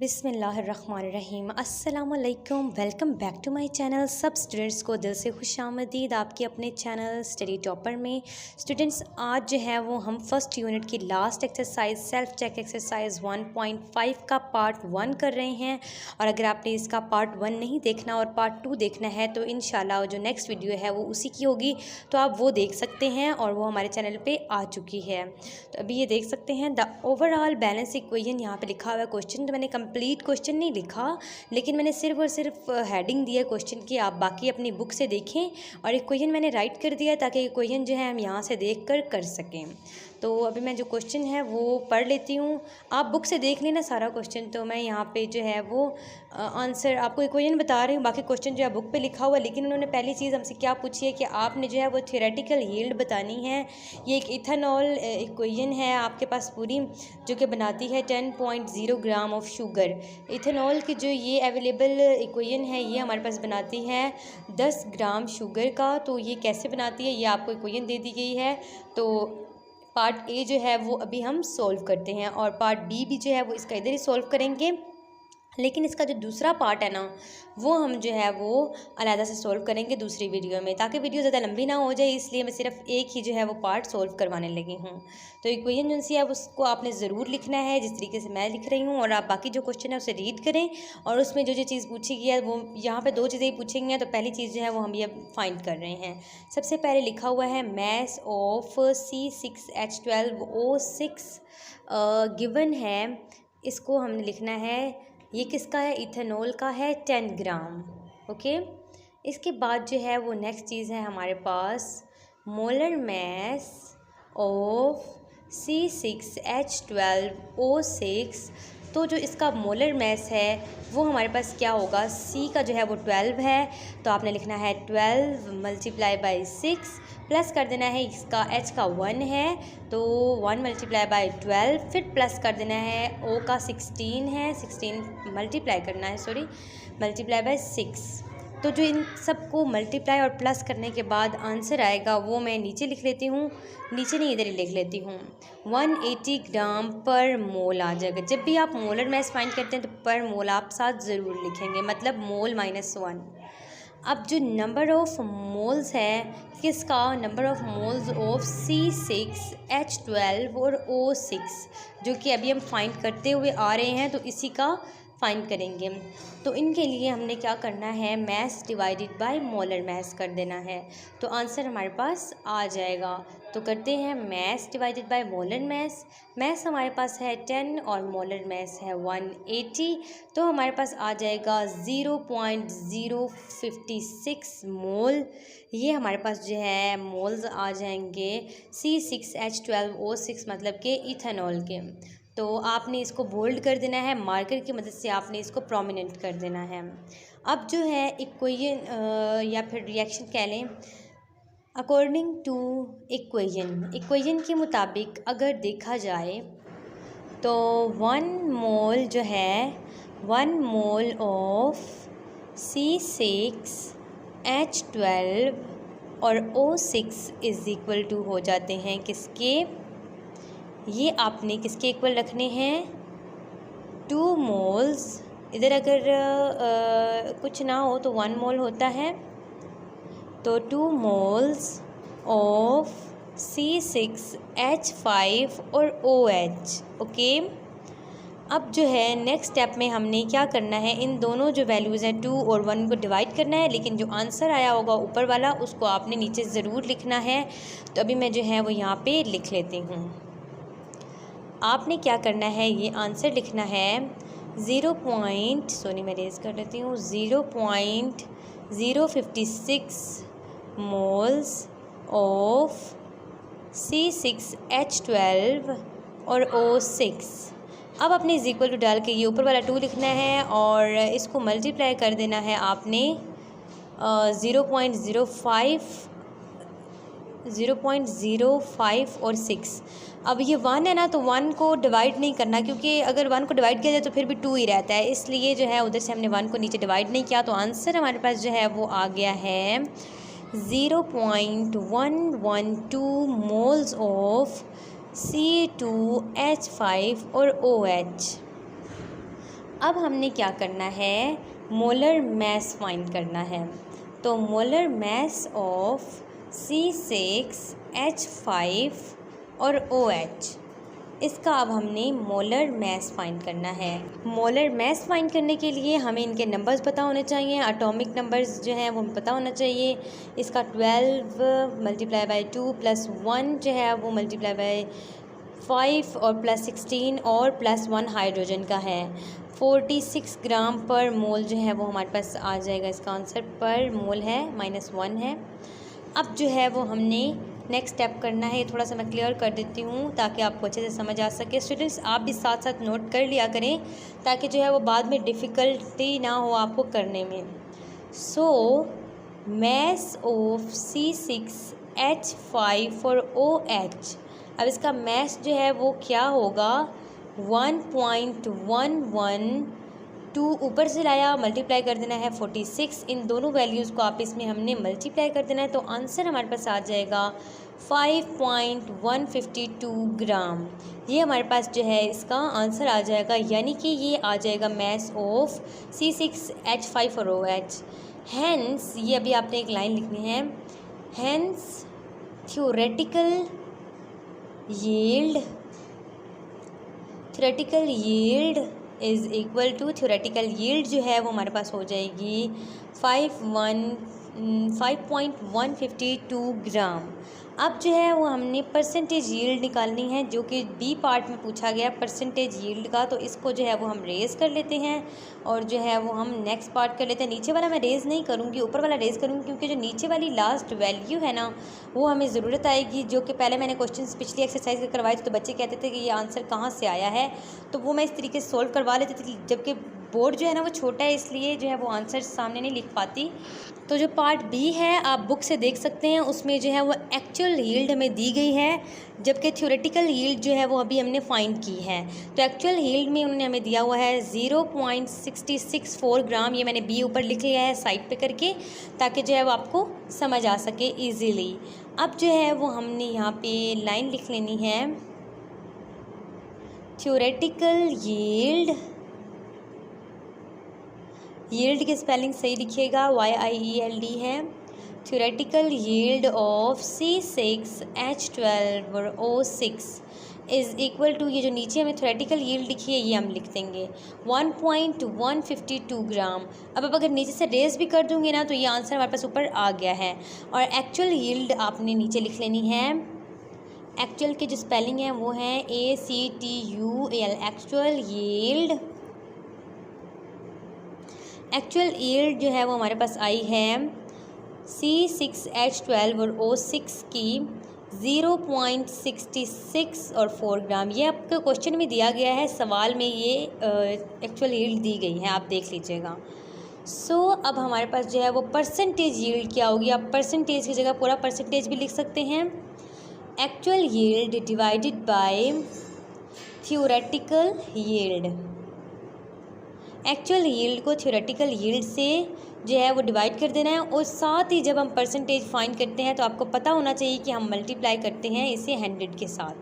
बिस्मिल्लाहिर्रहमानिर्रहीम। अस्सलामुअलैकुम। Welcome back to my channel. सब स्टूडेंट्स को दिल से खुशामदीद आपके अपने चैनल स्टडी टॉपर में। स्टूडेंट्स, आज जो है वो हम फर्स्ट यूनिट की last exercise self check exercise 1.5 का पार्ट 1 कर रहे हैं। और अगर आपने इसका पार्ट 1 नहीं देखना और पार्ट 2 देखना है तो इंशाल्लाह जो नेक्स्ट वीडियो है वो उसी की होगी, तो आप वो देख सकते हैं और वो हमारे चैनल पर आ चुकी है। तो अभी ये देख सकते हैं द ओवरऑल बैलेंस इक्वेशन यहाँ पर लिखा हुआ है क्वेश्चन। तो मैंने कंप्लीट क्वेश्चन नहीं लिखा, लेकिन मैंने सिर्फ और सिर्फ हेडिंग दिया क्वेश्चन की। आप बाकी अपनी बुक से देखें और इक्वेशन मैंने राइट कर दिया ताकि इक्वेशन जो है हम यहाँ से देख कर सकें। तो अभी मैं जो क्वेश्चन है वो पढ़ लेती हूँ। आप बुक से देख लेना सारा क्वेश्चन, तो मैं यहाँ पे जो है वो आंसर आपको इक्वेशन बता रही हूँ। बाकी क्वेश्चन जो है बुक पे लिखा हुआ है, लेकिन उन्होंने पहली चीज़ हमसे क्या पूछी है कि आपने जो है वो थियोरेटिकल यील्ड बतानी है। ये एक इथेनॉल इक्वेशन है आपके पास पूरी, जो कि बनाती है 10.0 ग्राम ऑफ शुगर। इथेनॉल की जो ये अवेलेबल इक्वेशन है ये हमारे पास बनाती है 10 ग्राम शुगर का। तो ये कैसे बनाती है ये आपको इक्वेशन दे दी गई है। तो पार्ट ए जो है वो अभी हम सॉल्व करते हैं और पार्ट बी भी जो है वो इसका इधर ही सॉल्व करेंगे। लेकिन इसका जो दूसरा पार्ट है ना वो हम जो है वो अलहदा से सॉल्व करेंगे दूसरी वीडियो में, ताकि वीडियो ज़्यादा लंबी ना हो जाए, इसलिए मैं सिर्फ एक ही जो है वो पार्ट सॉल्व करवाने लगी हूँ। तो इक्वेशन जो सी है उसको आपने ज़रूर लिखना है जिस तरीके से मैं लिख रही हूँ, और आप बाकी जो क्वेश्चन है उसे रीड करें और उसमें जो जो चीज़ पूछी गई है वो यहाँ पर 2 चीज़ें ही पूछेंगी। तो पहली चीज़ जो है वो हम ये फाइंड कर रहे हैं। सबसे पहले लिखा हुआ है मैस ऑफ C6H12O6 गिवन है। इसको हमने लिखना है, ये किसका है, इथेनॉल का है 10 ग्राम। ओके, इसके बाद जो है वो नेक्स्ट चीज़ है हमारे पास मोलर मैस ऑफ C6H12O6। तो जो इसका मोलर मैस है वो हमारे पास क्या होगा, C का जो है वो 12 है, तो आपने लिखना है 12 मल्टीप्लाई बाई 6 प्लस कर देना है, इसका H का 1 है तो 1 मल्टीप्लाई बाई 12, फिर प्लस कर देना है O का 16 है, 16 मल्टीप्लाई करना है, मल्टीप्लाई बाई 6। तो जो इन सबको मल्टीप्लाई और प्लस करने के बाद आंसर आएगा वो मैं नीचे लिख लेती हूँ, नीचे नहीं इधर ही लिख लेती हूँ। 180 ग्राम पर मोल आ जाएगा। जब भी आप मोलर मैस फाइंड करते हैं तो पर मोल आप साथ ज़रूर लिखेंगे, मतलब मोल -1। अब जो नंबर ऑफ मोल्स है किसका, number of moles of C6H12 और O6, जो कि अभी हम फाइंड करते हुए आ रहे हैं, तो इसी का फाइंड करेंगे। तो इनके लिए हमने क्या करना है, mess divided by molar mess कर देना है, तो आंसर हमारे पास आ जाएगा। तो करते हैं mass divided by molar mass. Mass हमारे पास है 10 और मोलर मैस है 180, तो हमारे पास आ जाएगा 0.056 मोल। ये हमारे पास जो है मोल्स आ जाएंगे C6H12O6 मतलब के इथेनॉल के। तो आपने इसको बोल्ड कर देना है, मार्कर की मदद से आपने इसको प्रोमिनेंट कर देना है। अब जो है इक्वेशन या फिर रिएक्शन कह लें, अकॉर्डिंग टू इक्वेशन के मुताबिक अगर देखा जाए तो 1 मोल जो है 1 मोल ऑफ C6H12 और O6 इज़ इक्वल टू हो जाते हैं किसके, ये आपने किसके इक्वल रखने हैं, 2 मोल्स। इधर अगर कुछ ना हो तो 1 मोल होता है, तो 2 मोल्स ऑफ C6H5 और OH। ओके, अब जो है नेक्स्ट स्टेप में हमने क्या करना है, इन दोनों जो वैल्यूज़ हैं 2 और 1 को डिवाइड करना है, लेकिन जो आंसर आया होगा ऊपर वाला उसको आपने नीचे ज़रूर लिखना है। तो अभी मैं जो है वो यहाँ पे लिख लेती हूँ। आपने क्या करना है, ये आंसर लिखना है 0.056 मोल्स ऑफ C6H12 और O6। अब आपने इज इक्वल टू डाल के ये ऊपर वाला 2 लिखना है और इसको मल्टीप्लाई कर देना है आपने 0.05 और 6। अब ये 1 है ना, तो 1 को डिवाइड नहीं करना, क्योंकि अगर 1 को डिवाइड किया जाए तो फिर भी 2 ही रहता है, इसलिए जो है उधर से हमने 1 को नीचे डिवाइड नहीं किया। तो आंसर हमारे पास जो है वो आ गया है 0.112 मोल्स ऑफ C2H5 और OH। अब हमने क्या करना है, मोलर मास फाइंड करना है। तो मोलर मास ऑफ C6H5 और OH, इसका अब हमने मोलर मास फाइंड करना है। मोलर मास फाइंड करने के लिए हमें इनके नंबर्स पता होने चाहिए, एटॉमिक नंबर्स जो हैं वो हमें पता होना चाहिए। इसका 12 मल्टीप्लाई बाई 2 प्लस 1 जो है वो मल्टीप्लाई बाई 5 और प्लस 16 और प्लस 1 हाइड्रोजन का है। 46 ग्राम पर मोल जो है वो हमारे पास आ जाएगा। इसका आंसर पर मोल है -1 है। अब जो है वो हमने नेक्स्ट स्टेप करना है, ये थोड़ा सा मैं क्लियर कर देती हूँ ताकि आपको अच्छे से समझ आ सके। स्टूडेंट्स आप भी साथ साथ नोट कर लिया करें ताकि जो है वो बाद में डिफ़िकल्टी ना हो आपको करने में। सो मास ऑफ C6H5 और OH, अब इसका मास जो है वो क्या होगा, 1.112 ऊपर से लाया, मल्टीप्लाई कर देना है 46। इन दोनों वैल्यूज़ को आप इसमें हमने मल्टीप्लाई कर देना है, तो आंसर हमारे पास आ जाएगा 5.152 ग्राम। ये हमारे पास जो है इसका आंसर आ जाएगा, यानी कि ये आ जाएगा मास ऑफ C6H5 और OH। हैंस ये अभी आपने एक लाइन लिखनी है, hence theoretical yield is equal to, theoretical yield जो है वो हमारे पास हो जाएगी 5.152 ग्राम। अब जो है वो हमने परसेंटेज यील्ड निकालनी है, जो कि बी पार्ट में पूछा गया परसेंटेज यील्ड का। तो इसको जो है वो हम रेज़ कर लेते हैं और जो है वो हम नेक्स्ट पार्ट कर लेते हैं। नीचे वाला मैं रेज़ नहीं करूँगी, ऊपर वाला रेज़ करूँगी, क्योंकि जो नीचे वाली लास्ट वैल्यू है ना वो हमें ज़रूरत आएगी। जो कि पहले मैंने क्वेश्चन पिछली एक्सरसाइज करवाए थे तो बच्चे कहते थे कि ये आंसर कहाँ से आया है, तो वो मैं इस तरीके से सोल्व करवा लेती थी, जबकि बोर्ड जो है ना वो छोटा है इसलिए जो है वो आंसर सामने नहीं लिख पाती। तो जो पार्ट बी है आप बुक से देख सकते हैं, उसमें जो है वो एक्चुअल यील्ड हमें दी गई है, जबकि थ्योरेटिकल यील्ड जो है वो अभी हमने फाइंड की है। तो एक्चुअल यील्ड में उन्होंने हमें दिया हुआ है 0.664 ग्राम। ये मैंने बी ऊपर लिख लिया है साइड पे करके, ताकि जो है वो आपको समझ आ सके ईजीली। अब जो है वो हमने यहाँ पे लाइन लिख लेनी है, थ्योरेटिकल यील्ड की स्पेलिंग सही लिखिएगा, YIELD है। थ्योरेटिकल यील्ड ऑफ C6H12 और O6 इज़ इक्वल टू, ये जो नीचे हमें थ्योरेटिकल यील्ड लिखी है ये हम लिख देंगे 1.152 ग्राम। अब अगर नीचे से रेज भी कर दूंगी ना तो ये आंसर हमारे पास ऊपर आ गया है। और एक्चुअल यील्ड आपने नीचे लिख लेनी है। एक्चुअल की जो स्पेलिंग है वो है ACTUAL, एक्चुअल यील्ड जो है वो हमारे पास आई है C6H12 और O6 की 0.66 और 4 ग्राम। ये आपके क्वेश्चन में दिया गया है, सवाल में ये एक्चुअल यील्ड दी गई है, आप देख लीजिएगा। सो अब हमारे पास जो है वो परसेंटेज यील्ड क्या होगी, आप परसेंटेज की जगह पूरा परसेंटेज भी लिख सकते हैं। Actual yield divided by theoretical yield. Actual yield को थ्योरेटिकल यील्ड से जो है वो डिवाइड कर देना है, और साथ ही जब हम परसेंटेज फाइंड करते हैं तो आपको पता होना चाहिए कि हम मल्टीप्लाई करते हैं इसे 100 के साथ।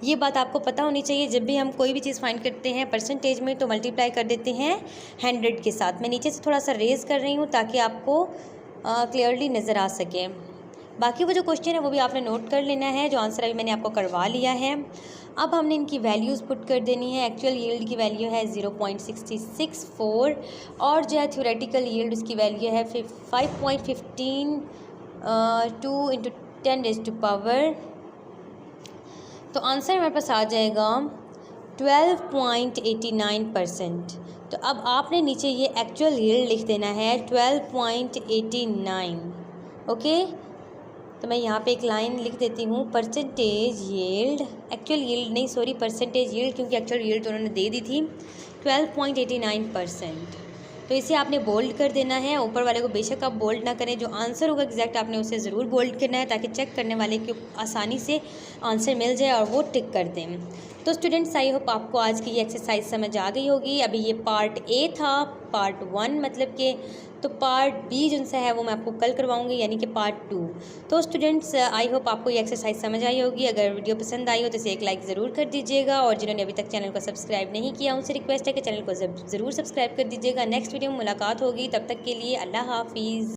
ये बात आपको पता होनी चाहिए, जब भी हम कोई भी चीज़ फाइंड करते हैं परसेंटेज में तो मल्टीप्लाई कर देते हैं 100 के साथ। मैं नीचे से थोड़ा सा रेज़ कर रही हूँ ताकि आपको क्लियरली नज़र आ सके। बाकी वो जो क्वेश्चन है वो भी आपने नोट कर लेना है, जो आंसर अभी मैंने आपको करवा लिया है। अब हमने इनकी वैल्यूज़ पुट कर देनी है। एक्चुअल यील्ड की वैल्यू है 0.664 और जो है थ्योरेटिकल यील्ड उसकी वैल्यू है 5.15 2 × 10⁻⁴। तो आंसर हमारे पास आ जाएगा 12.89%। तो अब आपने नीचे ये एक्चुअल यील्ड लिख देना है 12.89। ओके, तो मैं यहाँ पे एक लाइन लिख देती हूँ, परसेंटेज यील्ड, एक्चुअल यील्ड नहीं सॉरी परसेंटेज यील्ड, क्योंकि एक्चुअल यील्ड तो उन्होंने दे दी थी 12.89%। तो इसे आपने बोल्ड कर देना है। ऊपर वाले को बेशक आप बोल्ड ना करें, जो आंसर होगा एग्जैक्ट आपने उसे ज़रूर बोल्ड करना है ताकि चेक करने वाले को आसानी से आंसर मिल जाए और वो टिक कर दें। तो स्टूडेंट्स आई होप आपको आज की ये एक्सरसाइज समझ आ गई होगी। अभी ये पार्ट ए था, पार्ट 1 मतलब के, तो पार्ट बी जो सा है वो मैं आपको कल करवाऊंगी, यानी कि पार्ट 2। तो स्टूडेंट्स आई होप आपको ये एक्सरसाइज समझ आई होगी। अगर वीडियो पसंद आई हो तो इसे एक लाइक ज़रूर कर दीजिएगा, और जिन्होंने अभी तक चैनल को सब्सक्राइब नहीं किया उनसे रिक्वेस्ट है कि चैनल को ज़रूर सब्सक्राइब कर दीजिएगा। नेक्स्ट वीडियो में मुलाकात होगी, तब तक के लिए अल्लाह हाफिज़।